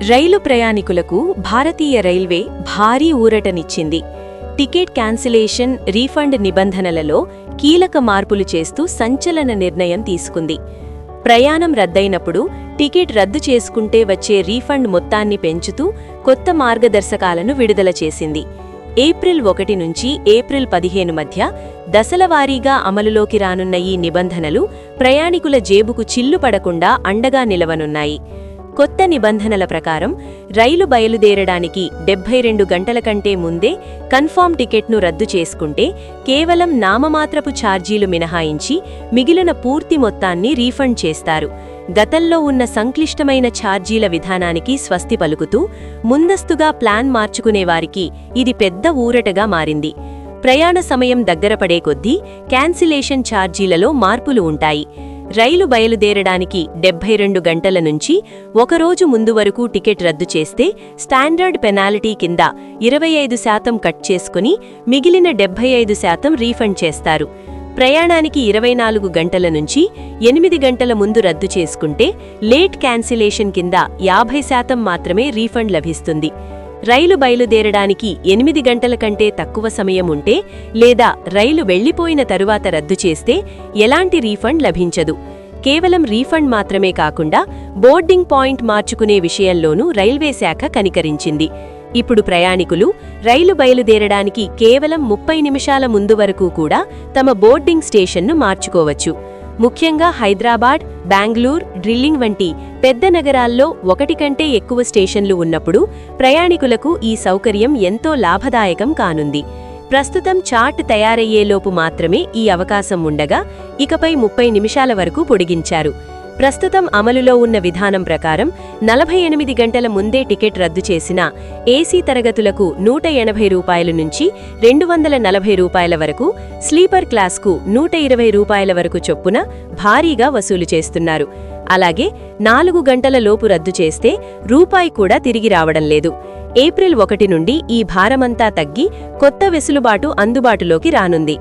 రైలు ప్రయాణికులకు భారతీయ రైల్వే భారీ ఊరటనిచ్చింది. Ticket cancellation, refund నిబంధనలలో కీలక మార్పులు చేస్తూ సంచలన నిర్ణయం తీసుకుంది. ప్రయాణం రద్దయినప్పుడు టికెట్ రద్దు చేసుకుంటే వచ్చే రీఫండ్ మొత్తాన్ని పెంచుతూ కొత్త మార్గదర్శకాలను విడుదల చేసింది. ఏప్రిల్ 1 నుంచి ఏప్రిల్ 15 మధ్య దశలవారీగా అమలులోకి రానున్న ఈ నిబంధనలు ప్రయాణికుల జేబుకు చిల్లుపడకుండా అండగా నిలవనున్నాయి. కొత్త నిబంధనల ప్రకారం రైలు బయలుదేరడానికి 72 గంటల కంటే ముందే కన్ఫర్మ్ టికెట్ను రద్దు చేసుకుంటే కేవలం నామమాత్రపు ఛార్జీలు మినహాయించి మిగిలిన పూర్తి మొత్తాన్ని రీఫండ్ చేస్తారు. గతంలో ఉన్న సంక్లిష్టమైన ఛార్జీల విధానానికి స్వస్తి పలుకుతూ ముందస్తుగా ప్లాన్ మార్చుకునేవారికి ఇది పెద్ద ఊరటగా మారింది. ప్రయాణ సమయం దగ్గరపడే కొద్దీ క్యాన్సిలేషన్ ఛార్జీలలో మార్పులు ఉంటాయి. రైలు బయలుదేరడానికి 72 గంటల నుంచి ఒకరోజు ముందు వరకు టికెట్ రద్దు చేస్తే స్టాండర్డ్ పెనాల్టీ కింద 25% కట్ చేసుకుని మిగిలిన 75% రీఫండ్ చేస్తారు. ప్రయాణానికి 24 గంటల నుంచి 8 గంటల ముందు రద్దు చేసుకుంటే లేట్ క్యాన్సిలేషన్ కింద 50% మాత్రమే రీఫండ్ లభిస్తుంది. రైలు బయలుదేరడానికి 8 గంటల కంటే తక్కువ సమయం ఉంటే లేదా రైలు వెళ్లిపోయిన తరువాత రద్దు చేస్తే ఎలాంటి రీఫండ్ లభించదు. కేవలం రీఫండ్ మాత్రమే కాకుండా బోర్డింగ్ పాయింట్ మార్చుకునే విషయంలోనూ రైల్వే శాఖ కనికరించింది. ఇప్పుడు ప్రయాణికులు రైలు బయలుదేరడానికి కేవలం 30 నిమిషాల ముందు వరకు కూడా తమ బోర్డింగ్ స్టేషన్ను మార్చుకోవచ్చు. ముఖ్యంగా హైదరాబాద్, బెంగళూరు, డ్రిల్లింగ్ వంటి పెద్ద నగరాల్లో 1 కంటే ఎక్కువ స్టేషన్లు ఉన్నప్పుడు ప్రయాణికులకు ఈ సౌకర్యం ఎంతో లాభదాయకం కానుంది. ప్రస్తుతం చార్ట్ తయారయ్యేలోపు మాత్రమే ఈ అవకాశం ఉండగా ఇకపై 30 నిమిషాల వరకు పొడిగించారు. ప్రస్తుతం అమలులో ఉన్న విధానం ప్రకారం 48 గంటల ముందే టికెట్ రద్దు చేసిన ఏసీ తరగతులకు ₹180 నుంచి ₹240 వరకు, స్లీపర్ క్లాస్కు ₹120 వరకు చొప్పున భారీగా వసూలు చేస్తున్నారు. అలాగే 4 గంటల లోపు రద్దు చేస్తే రూపాయి కూడా తిరిగి రావడం లేదు. ఏప్రిల్ 1 నుండి ఈ భారమంతా తగ్గి కొత్త వెసులుబాటు అందుబాటులోకి రానుంది.